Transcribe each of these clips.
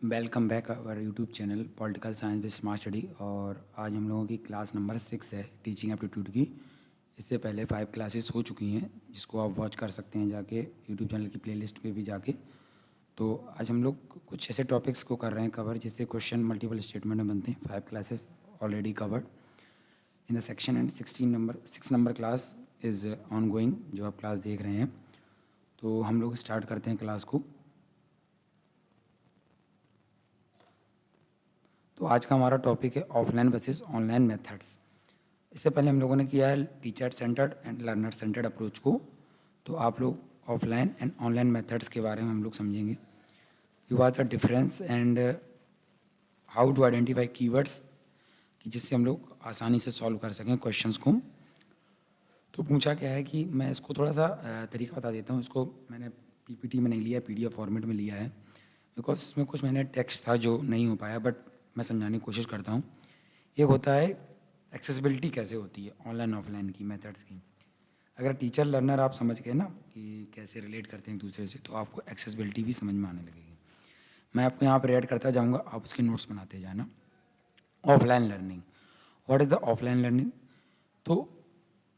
Welcome back our YouTube channel political science with smart study. और आज हम लोगों की क्लास नंबर 6 है टीचिंग एप्टीट्यूड की। इससे पहले 5 क्लासेस हो चुकी हैं जिसको आप वॉच कर सकते हैं जाके यूट्यूब चैनल की प्लेलिस्ट पे भी जाके। तो आज हम लोग कुछ ऐसे टॉपिक्स को कर रहे हैं कवर जिससे क्वेश्चन मल्टीपल स्टेटमेंट में बनते हैं। 5 classes already covered in the section and 6 number class is on going जो आप क्लास देख रहे हैं। तो हम लोग स्टार्ट करते हैं क्लास को। तो आज का हमारा टॉपिक है ऑफलाइन वर्सेस ऑनलाइन मेथड्स। इससे पहले हम लोगों ने किया है teacher centred and learner centred approach को। तो आप लोग ऑफलाइन एंड ऑनलाइन मेथड्स के बारे में हम लोग समझेंगे कि what the difference and how to identify keywords कि जिससे हम लोग आसानी से सॉल्व कर सकें क्वेश्चंस को। तो पूछा क्या है कि मैं इसको थोड़ा सा तरीका बता देता हूँ। इसको मैंने पीपीटी में नहीं लिया, पीडीएफ फॉर्मेट में लिया है बिकॉज इसमें कुछ मैंने टेक्स्ट था जो नहीं हो पाया, बट मैं समझाने की कोशिश करता हूँ। एक होता है एक्सेसिबिलिटी कैसे होती है ऑनलाइन ऑफलाइन की मेथड्स की। अगर टीचर लर्नर आप समझ गए ना कि कैसे रिलेट करते हैं एक दूसरे से, तो आपको एक्सेसिबिलिटी भी समझ में आने लगेगी। मैं आपको यहाँ पर ऐड करता जाऊँगा, आप उसके नोट्स बनाते जाना। Offline learning, what is the offline learning? तो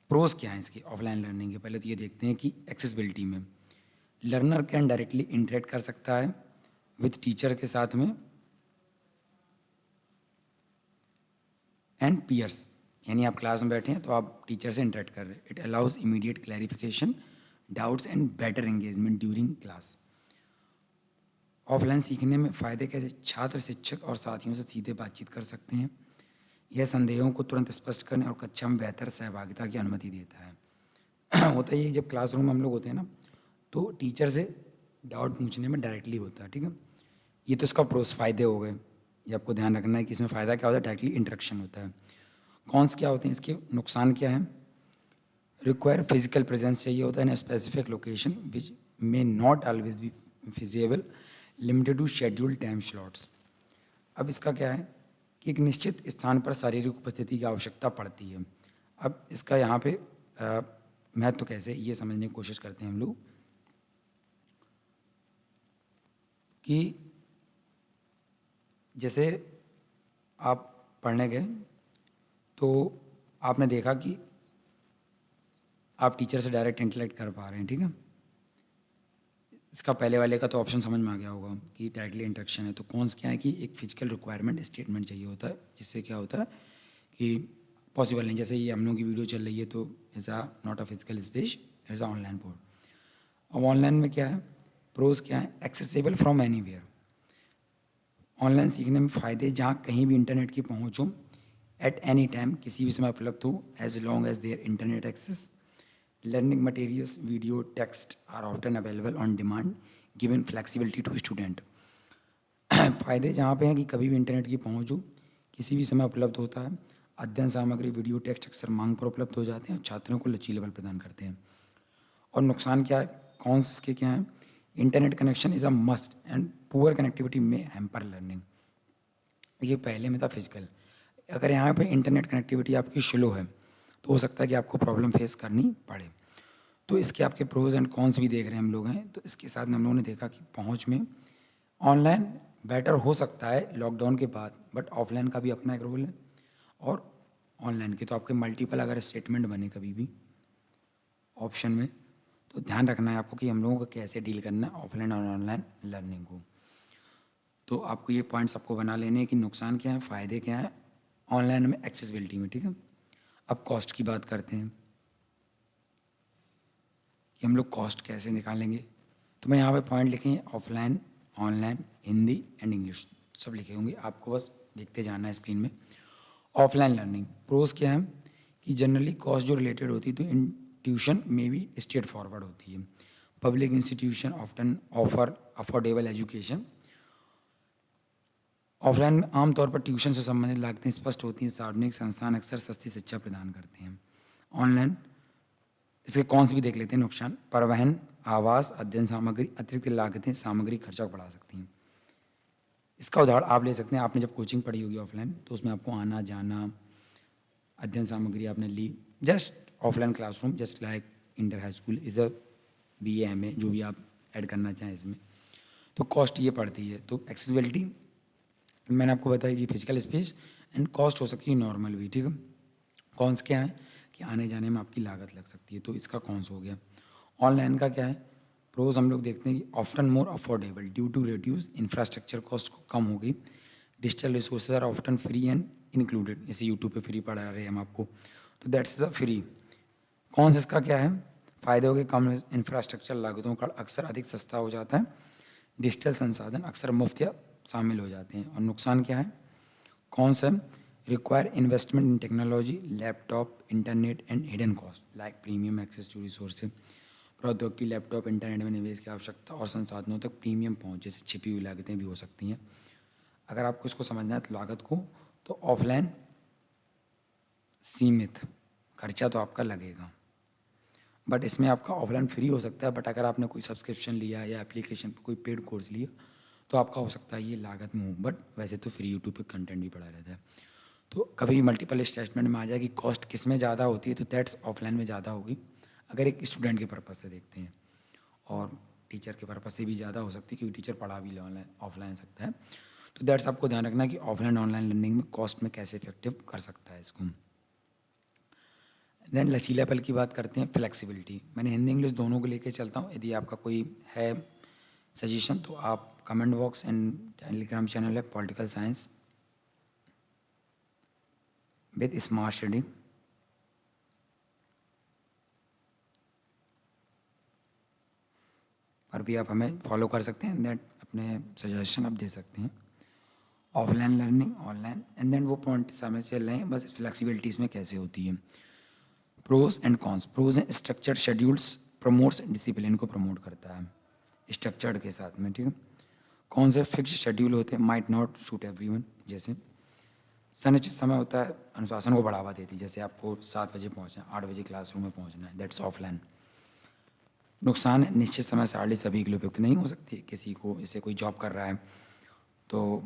प्रोज क्या है इसके ऑफलाइन लर्निंग के? पहले तो ये देखते हैं कि एक्सेसिबिलिटी में लर्नर कैन डायरेक्टली इंटरेक्ट कर सकता है विथ टीचर के साथ में एंड पीयर्स, यानी आप क्लास में बैठे हैं तो आप टीचर से इंटरेक्ट कर रहे हैं। It allows immediate clarification doubts and better engagement during class. Offline सीखने में फ़ायदे कैसे? छात्र शिक्षक और साथियों से सीधे बातचीत कर सकते हैं। यह संदेहों को तुरंत स्पष्ट करने और कक्षा में बेहतर सहभागिता की अनुमति देता है। होता ही है जब क्लासरूम में हम लोग होते हैं ना, तो टीचर से डाउट पूछने में डायरेक्टली होता है। ठीक है, ये तो इसका प्रोस फ़ायदे हो गए। ये आपको ध्यान रखना है कि इसमें फ़ायदा क्या होता है, डायरेक्टली इंटरेक्शन होता है। कॉन्स क्या होते हैं इसके, नुकसान क्या है? रिक्वायर फिजिकल प्रेजेंस चाहिए होता है in specific location which may not always be feasible, limited to schedule time slots. अब इसका क्या है कि एक निश्चित स्थान पर शारीरिक उपस्थिति की आवश्यकता पड़ती है। अब इसका यहाँ पे महत्व कैसे, ये समझने की कोशिश करते हैं हम लोग कि जैसे आप पढ़ने गए तो आपने देखा कि आप टीचर से डायरेक्ट इंटरेक्ट कर पा रहे हैं। ठीक है, इसका पहले वाले का तो ऑप्शन समझ में आ गया होगा कि डायरेक्टली इंटरेक्शन है। तो कौन क्या है कि एक फिजिकल रिक्वायरमेंट स्टेटमेंट चाहिए होता है, जिससे क्या होता है कि पॉसिबल नहीं। जैसे ये हम लोगों की वीडियो चल रही है तो ऐसा not a physical space, as a online board. अब ऑनलाइन में क्या है, प्रोज क्या है? Accessible from anywhere. ऑनलाइन सीखने में फ़ायदे जहाँ कहीं भी इंटरनेट की पहुँच हो, एट एनी टाइम, किसी भी समय उपलब्ध हो, as long as there internet access. Learning materials, video, text are often available on demand, given flexibility to student. फ़ायदे जहाँ पे हैं कि कभी भी इंटरनेट की पहुँच हो, किसी भी समय उपलब्ध होता है। अध्ययन सामग्री, वीडियो, टेक्स्ट अक्सर मांग पर उपलब्ध हो जाते हैं और छात्रों को लचीलापन प्रदान करते हैं। और नुकसान क्या है, कौन से इसके क्या हैं? Internet connection is a must and poor connectivity में हैम्पर लर्निंग। ये पहले में था फिजिकल। अगर यहाँ पे इंटरनेट कनेक्टिविटी आपकी स्लो है तो हो सकता है कि आपको प्रॉब्लम फेस करनी पड़े। तो इसके आपके प्रोज एंड कॉन्स भी देख रहे हैं हम लोग हैं। तो इसके साथ हम लोगों ने देखा कि पहुँच में ऑनलाइन बेटर हो सकता है लॉकडाउन के बाद, बट ऑफलाइन का भी अपना एक रोल है। और ऑनलाइन के तो आपके मल्टीपल अगर स्टेटमेंट बने कभी भी ऑप्शन में, तो ध्यान रखना है आपको कि हम लोगों को कैसे डील करना है ऑफलाइन और ऑनलाइन लर्निंग को। तो आपको ये पॉइंट्स आपको बना लेने हैं कि नुकसान क्या है, फ़ायदे क्या हैं ऑनलाइन में एक्सेसिबिलिटी में। ठीक है, अब कॉस्ट की बात करते हैं कि हम लोग कॉस्ट कैसे निकालेंगे। तो मैं यहाँ पे पॉइंट लिखे हैं offline, online, Hindi and English सब लिखे होंगे, आपको बस देखते जाना है स्क्रीन में। ऑफलाइन लर्निंग प्रोज क्या है कि जनरली कॉस्ट जो रिलेटेड होती है तो इन ट्यूशन में भी स्ट्रेट फॉरवर्ड होती है। Public institution often offer affordable education. Offline में आमतौर पर ट्यूशन से संबंधित लागतें स्पष्ट होती हैं। सार्वजनिक संस्थान अक्सर सस्ती शिक्षा प्रदान करते हैं। ऑनलाइन इसके कौन से भी देख लेते हैं नुकसान। परिवहन, आवास, अध्ययन सामग्री, अतिरिक्त लागतें सामग्री खर्चा को बढ़ा सकती हैं। इसका उदाहरण आप ले सकते हैं, आपने जब कोचिंग पढ़ी होगी ऑफलाइन तो उसमें आपको आना जाना, अध्ययन सामग्री आपने ली। Just offline classroom just like inter high school is a BA MA जो भी आप ऐड करना चाहें इसमें। तो कॉस्ट ये पड़ती है। तो एक्सेसिबिलिटी मैंने आपको बताया कि फिजिकल स्पेस, एंड कॉस्ट हो सकती है नॉर्मल भी, ठीक है। कॉन्स क्या है कि आने जाने में आपकी लागत लग सकती है, तो इसका कॉन्स हो गया। ऑनलाइन का क्या है, प्रोज हम लोग देखते हैं कि often more affordable due to reduce infrastructure cost को कम होगी, digital resources are often free and included, जैसे यूट्यूब पे फ्री पढ़ा रहे हैं हम आपको, तो दैट्स इज अ फ्री। कौन इसका क्या है, फ़ायदे हो गए, कम इंफ्रास्ट्रक्चर लागतों का अक्सर अधिक सस्ता हो जाता है, डिजिटल संसाधन अक्सर मुफ्त या शामिल हो जाते हैं। और नुकसान क्या है, कौन सा, require investment in technology, laptop, internet and hidden cost like premium access to resources, प्रौद्योगिकी, लैपटॉप, इंटरनेट में निवेश की आवश्यकता और संसाधनों तक प्रीमियम पहुंच जैसे छिपी हुई लागतें भी हो सकती हैं। अगर आपको इसको समझना है तो लागत को, तो ऑफलाइन सीमित खर्चा तो आपका लगेगा, बट इसमें आपका ऑफलाइन फ्री हो सकता है, बट अगर आपने कोई सब्सक्रिप्शन लिया या एप्लीकेशन पर कोई पेड कोर्स लिया तो आपका हो सकता है ये लागत में हो, बट वैसे तो फ्री यूट्यूब पे कंटेंट भी पड़ा रहता है। तो कभी मल्टीपल स्टेटमेंट में आ जाए कि कॉस्ट किस में ज़्यादा होती है, तो दैट्स ऑफलाइन में ज़्यादा होगी अगर एक स्टूडेंट के पर्पज़ से देखते हैं, और टीचर के पर्पज़ से भी ज़्यादा हो सकती है क्योंकि टीचर पढ़ा भी ऑनलाइन ऑफलाइन सकता है। तो दैट्स आपको ध्यान रखना कि ऑफलाइन ऑनलाइन लर्निंग में कॉस्ट में कैसे इफेक्टिव कर सकता है इसको। देन लचीलापन की बात करते हैं, फ्लेक्सिबिलिटी, मैंने हिंदी इंग्लिश दोनों को लेके चलता हूँ, यदि आपका कोई है सजेशन तो आप comment box and Telegram channel है political science with smart study, पर भी आप हमें फॉलो कर सकते हैं, दैट अपने सजेशन आप दे सकते हैं। Offline learning online, and then वो पॉइंट समय चल रहे हैं, बस फ्लेक्सिबिलिटी इसमें कैसे होती है। प्रोज एंड कॉन्स, प्रोज हैं स्ट्रक्चर्ड शेड्यूल्स प्रमोट्स डिसिप्लिन को प्रमोट करता है स्ट्रक्चर्ड के साथ में, ठीक है। कौन से फिक्स शेड्यूल होते हैं, माइट नॉट सूट एवरीवन, जैसे संचित समय होता है अनुशासन को बढ़ावा देती है, जैसे आपको 7 बजे पहुंचना है, 8 बजे क्लासरूम में पहुंचना है, दैट्स ऑफलाइन। नुकसान है, निश्चित समय सारणी सभी के लिए उपयुक्त नहीं हो सकती, किसी को जैसे कोई जॉब कर रहा है तो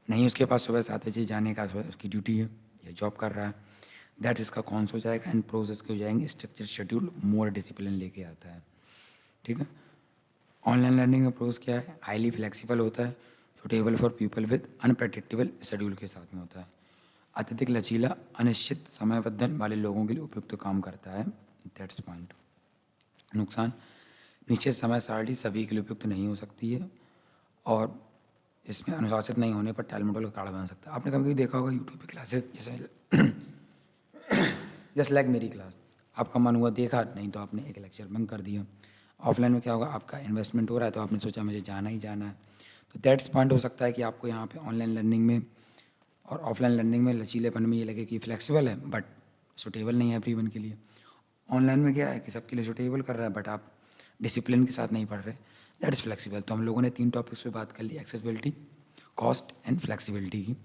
नहीं उसके पास सुबह 7 बजे जाने का उसकी ड्यूटी है या जॉब कर रहा है, दैट इसका कौन हो जाएगा, एंड प्रोसेस के हो जाएंगे स्ट्रक्चर शेड्यूल मोर डिसिप्लिन लेके आता है, ठीक है। ऑनलाइन लर्निंग का प्रोसेस क्या है, हाईली फ्लेक्सिबल होता है, suitable for people with unpredictable schedule के साथ में होता है, अत्यधिक लचीला अनिश्चित समयबद्धन वाले लोगों के लिए उपयुक्त काम करता है, दैट्स पॉइंट। नुकसान, निश्चित समय सारणी सभी के लिए उपयुक्त नहीं हो सकती है, और इसमें अनुशासित नहीं होने पर टालमटोल का कारण बन सकता है। आपने कभी कभी देखा होगा यूट्यूब पे क्लासेस, जैसे जस्ट लाइक मेरी क्लास, आपका मन हुआ देखा, नहीं तो आपने एक लेक्चर बंक कर दिया। ऑफलाइन में क्या होगा, आपका इन्वेस्टमेंट हो रहा है तो आपने सोचा मुझे जाना ही जाना है, तो दैट्स पॉइंट हो सकता है कि आपको यहाँ पे ऑनलाइन लर्निंग में और ऑफलाइन लर्निंग में लचीलेपन में ये लगे कि फ्लेक्सिबल है बट सुटेबल नहीं है एवरीवन के लिए। ऑनलाइन में क्या है कि सबके लिए सुटेबल कर रहा है बट आप डिसिप्लिन के साथ नहीं पढ़ रहे, दैट इज़ फ्लेक्सिबल। तो हम लोगों ने 3 टॉपिक्स पे बात कर ली, एक्सेसिबिलिटी, कॉस्ट एंड फ्लेक्सिबिलिटी की।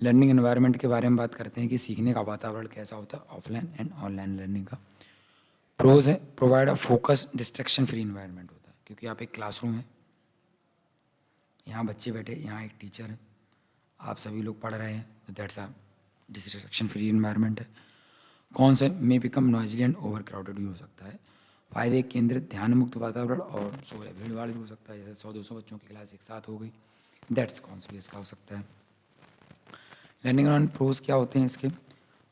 लर्निंग एनवायरनमेंट के बारे में बात करते हैं कि सीखने का वातावरण कैसा होता है ऑफलाइन एंड ऑनलाइन लर्निंग का। प्रोज है, provide a focus distraction free environment होता है, क्योंकि आप एक क्लासरूम है, यहाँ बच्चे बैठे, यहाँ एक टीचर है, आप सभी लोग पढ़ रहे हैं, तो that's a distraction free environment है। कौन से may become Noisli and over crowded भी हो सकता है। फायदे, केंद्रित ध्यान मुक्त वातावरण और शोर भीड़ भाड़ भी हो सकता है, जैसे 100-200 बच्चों की क्लास एक साथ हो गई, दैट्स कौन सा भी इसका हो सकता है। लर्निंग ऑन प्रोज क्या होते हैं इसके,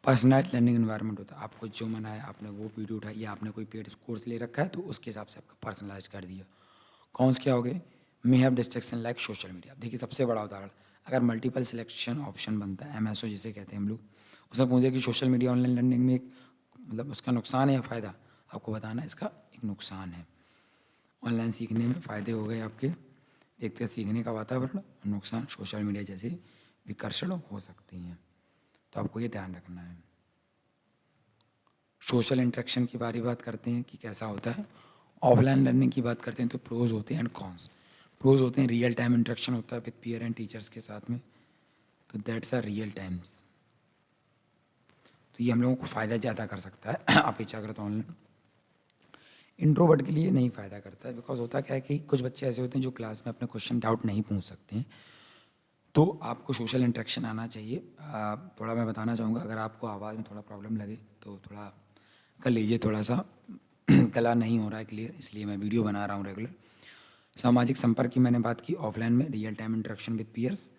पर्सनलाइज लर्निंग एनवायरनमेंट होता है, आपको जो मन आया आपने वो वीडियो उठाई या आपने कोई पेड कोर्स ले रखा है तो उसके हिसाब से आपका पर्सनलाइज कर दिया। कौन क्या हो गए, may have distraction like social media. देखिए सबसे बड़ा उदाहरण, अगर मल्टीपल सिलेक्शन ऑप्शन बनता है, एमएसओ जिसे कहते हैं हम लोग, उसमें पूछे कि सोशल मीडिया ऑनलाइन लर्निंग में एक मतलब उसका नुकसान है या फ़ायदा, आपको बताना है इसका एक नुकसान है। ऑनलाइन सीखने में फ़ायदे हो गए आपके व्यक्तिगत सीखने का वातावरण, नुकसान सोशल मीडिया जैसे विकर्षण हो सकती हैं, तो आपको ये ध्यान रखना है। सोशल इंटरेक्शन की बात करते हैं कि कैसा होता है। ऑफलाइन लर्निंग की बात करते हैं तो प्रोज होते हैं एंड कॉन्स। प्रोज होते हैं रियल टाइम इंटरेक्शन होता है विद पीयर एंड टीचर्स के साथ में, तो दैट्स आर रियल टाइम्स, तो ये हम लोगों को फ़ायदा ज़्यादा कर सकता है अपेक्षाकृत ऑनलाइन। इंट्रोवर्ट के लिए नहीं फ़ायदा करता है, बिकॉज होता क्या है कि कुछ बच्चे ऐसे होते हैं जो क्लास में अपने क्वेश्चन डाउट नहीं पूछ सकते हैं, तो आपको सोशल इंटरेक्शन आना चाहिए। थोड़ा मैं बताना चाहूँगा, अगर आपको आवाज़ में थोड़ा प्रॉब्लम लगे तो थोड़ा कर लीजिए, थोड़ा सा गला नहीं हो रहा है क्लियर, इसलिए मैं वीडियो बना रहा हूँ रेगुलर। सामाजिक संपर्क की मैंने बात की, ऑफलाइन में real time interaction with peers,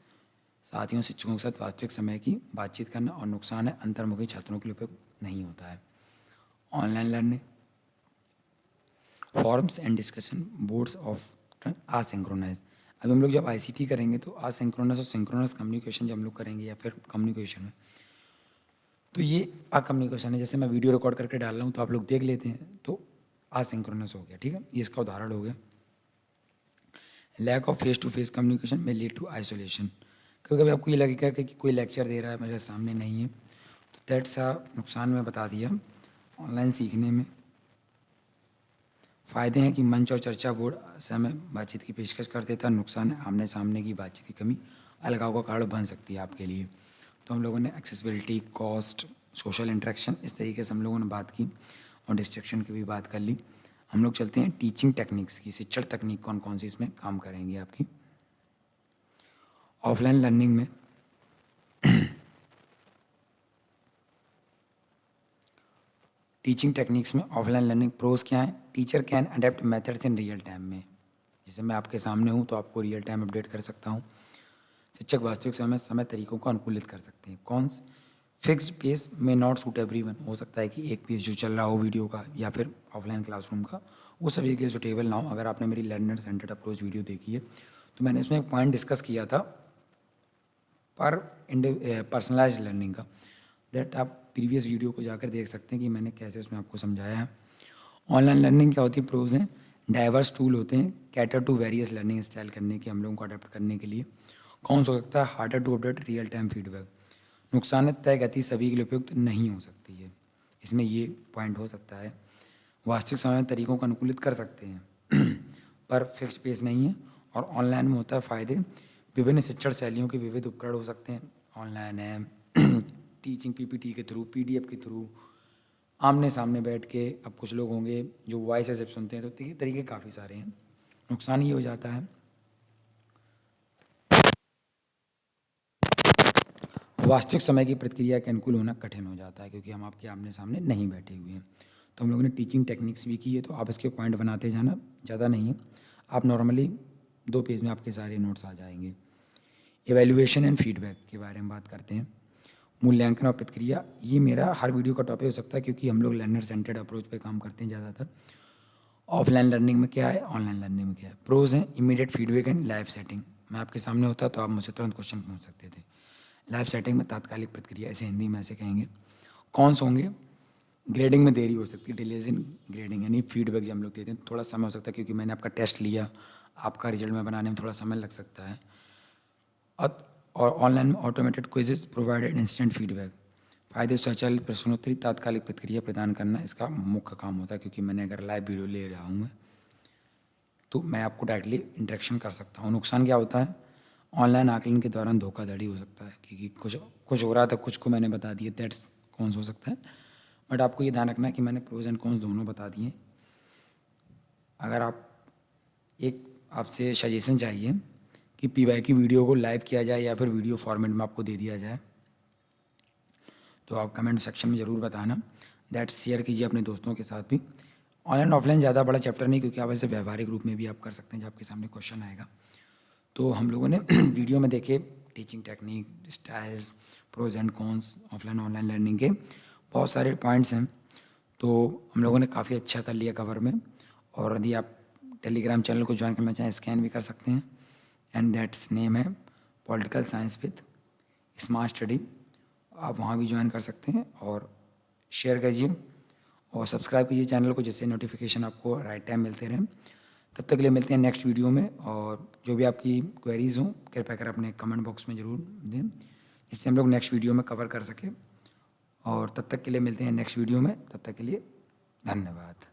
साथियों शिक्षकों के साथ वास्तविक समय की बातचीत करना, और नुकसान है अंतर्मुखी छात्रों के लिए उपयुक्त नहीं होता है। Online learning, forums and discussion boards of asynchronous. अभी हम लोग जब आईसीटी करेंगे तो आसिंक्रोनस और सिंक्रोनस कम्युनिकेशन जब हम लोग करेंगे या फिर कम्युनिकेशन में, तो ये कम्युनिकेशन है। जैसे मैं वीडियो रिकॉर्ड करके डाल रहा हूँ तो आप लोग देख लेते हैं, तो आसिंक्रोनस हो गया, ठीक है, ये इसका उदाहरण हो गया। Lack of face to face communication may lead to isolation. कभी कभी आपको ये लगेगा कि कोई लेक्चर दे रहा है मेरे सामने नहीं है, तो दैट्स नुकसान में बता दिया। ऑनलाइन सीखने में फ़ायदे हैं कि मंच और चर्चा बोर्ड समय बातचीत की पेशकश कर देता है। नुकसान है आमने सामने की बातचीत की कमी अलगाव का कारण बन सकती है आपके लिए। तो हम लोगों ने एक्सेसिबिलिटी, कॉस्ट, सोशल इंटरेक्शन, इस तरीके से हम लोगों ने बात की, और डिस्ट्रैक्शन की भी बात कर ली। हम लोग चलते हैं टीचिंग टेक्निक्स की, शिक्षण तकनीक कौन कौन सी इसमें काम करेंगी आपकी। ऑफलाइन लर्निंग में टीचिंग टेक्निक्स में ऑफलाइन लर्निंग प्रोज क्या है? Teacher can adapt methods in real time में, जैसे मैं आपके सामने हूँ तो आपको रियल टाइम अपडेट कर सकता हूँ। शिक्षक वास्तविक समय तरीकों को अनुकूलित कर सकते हैं। कॉन्स, फिक्स्ड पेस में नॉट सूट एवरीवन, हो सकता है कि एक पेस जो चल रहा हो वीडियो का या फिर ऑफलाइन क्लासरूम का, वो सभी के लिए सूटेबल ना हो। अगर आपने मेरी लर्नर सेंटर्ड अप्रोच वीडियो देखी है तो मैंने इसमें एक पॉइंट डिस्कस किया था पर पर्सनलाइज लर्निंग का, दैट आप प्रीवियस वीडियो को जाकर देख सकते हैं कि मैंने कैसे उसमें आपको समझाया है। ऑनलाइन लर्निंग क्या होती है? प्रोज हैं, डाइवर्स टूल होते हैं cater to various learning style करने के, हम लोगों को अडेप्ट करने के लिए। कौन हो सकता है? Harder to update real time feedback. नुकसान है, तय गति सभी के लिए उपयुक्त नहीं हो सकती है, इसमें ये पॉइंट हो सकता है। वास्तविक समय तरीकों को अनुकूलित कर सकते हैं पर फिक्स पेस नहीं है। और ऑनलाइन में होता है फ़ायदे, विभिन्न शिक्षण शैलियों के विविध उपकरण हो सकते हैं। ऑनलाइन है टीचिंग पीपीटी के थ्रू, पीडीएफ के थ्रू, आमने सामने बैठ के। अब कुछ लोग होंगे जो वॉइस एज सुनते हैं, तो तरीके काफ़ी सारे हैं। नुकसान ये हो जाता है, वास्तविक समय की प्रतिक्रिया के अनुकूल होना कठिन हो जाता है क्योंकि हम आपके आमने सामने नहीं बैठे हुए हैं। तो हम लोगों ने टीचिंग टेक्निक्स भी की है, तो आप इसके पॉइंट बनाते जाना, ज़्यादा नहीं है। आप नॉर्मली 2 पेज में आपके सारे नोट्स आ जाएंगे। एवेल्युएशन एंड फीडबैक के बारे में बात करते हैं। मूल्यांकन और प्रतिक्रिया, ये मेरा हर वीडियो का टॉपिक हो सकता है क्योंकि हम लोग लर्नर सेंटर्ड अप्रोच पे काम करते हैं ज़्यादातर। ऑफलाइन लर्निंग में क्या है, ऑनलाइन लर्निंग में क्या है? प्रोज हैं, immediate feedback and live setting. मैं आपके सामने होता तो आप मुझसे तुरंत क्वेश्चन पूछ सकते थे। लाइव सेटिंग में तात्कालिक प्रतिक्रिया, ऐसे हिंदी में ऐसे कहेंगे। कौन से होंगे? ग्रेडिंग में देरी हो सकती है, डिलेज इन ग्रेडिंग, यानी फीडबैक जब हम लोग देते हैं थोड़ा समय हो सकता है क्योंकि मैंने आपका टेस्ट लिया, आपका रिजल्ट में बनाने में थोड़ा समय लग सकता है। और ऑनलाइन में automated quizzes provided instant feedback. फ़ायदे, स्वचालित प्रश्नोत्तरी, तात्कालिक प्रतिक्रिया प्रदान करना इसका मुख्य काम होता है क्योंकि मैंने अगर लाइव वीडियो ले रहा हूँ मैं, तो मैं आपको डायरेक्टली इंटरेक्शन कर सकता हूँ। नुकसान क्या होता है? ऑनलाइन आकलन के दौरान धोखाधड़ी हो सकता है क्योंकि कुछ हो रहा था, कुछ को मैंने बता दिया, दैट्स कौन हो सकता है। बट आपको ये ध्यान रखना है कि मैंने प्रोज एंड कॉन्स दोनों बता दिए। अगर आप एक आपसे सजेशन चाहिए कि पीवाई की वीडियो को लाइव किया जाए या फिर वीडियो फॉर्मेट में आपको दे दिया जाए, तो आप कमेंट सेक्शन में ज़रूर बताना। दैट शेयर कीजिए अपने दोस्तों के साथ भी। ऑनलाइन ऑफलाइन ज़्यादा बड़ा चैप्टर नहीं क्योंकि आप ऐसे व्यवहारिक रूप में भी आप कर सकते हैं जब आपके सामने क्वेश्चन आएगा। तो हम लोगों ने वीडियो में देखे teaching technique, styles, pros and cons offline online learning के बहुत सारे पॉइंट्स हैं। तो हम लोगों ने काफ़ी अच्छा कर लिया कवर में। और यदि आप टेलीग्राम चैनल को ज्वाइन करना चाहें, स्कैन भी कर सकते हैं, एंड दैट्स नेम है political science with smart study. आप वहाँ भी ज्वाइन कर सकते हैं और शेयर कीजिए और सब्सक्राइब कीजिए चैनल को, जिससे नोटिफिकेशन आपको राइट टाइम मिलते रहें। तब तक के लिए मिलते हैं नेक्स्ट वीडियो में, और जो भी आपकी क्वेरीज़ हों कृपया कर अपने कमेंट बॉक्स में ज़रूर दें, जिससे हम लोग नेक्स्ट वीडियो में कवर कर सकें। और तब तक के लिए मिलते हैं नेक्स्ट वीडियो में, तब तक के लिए धन्यवाद।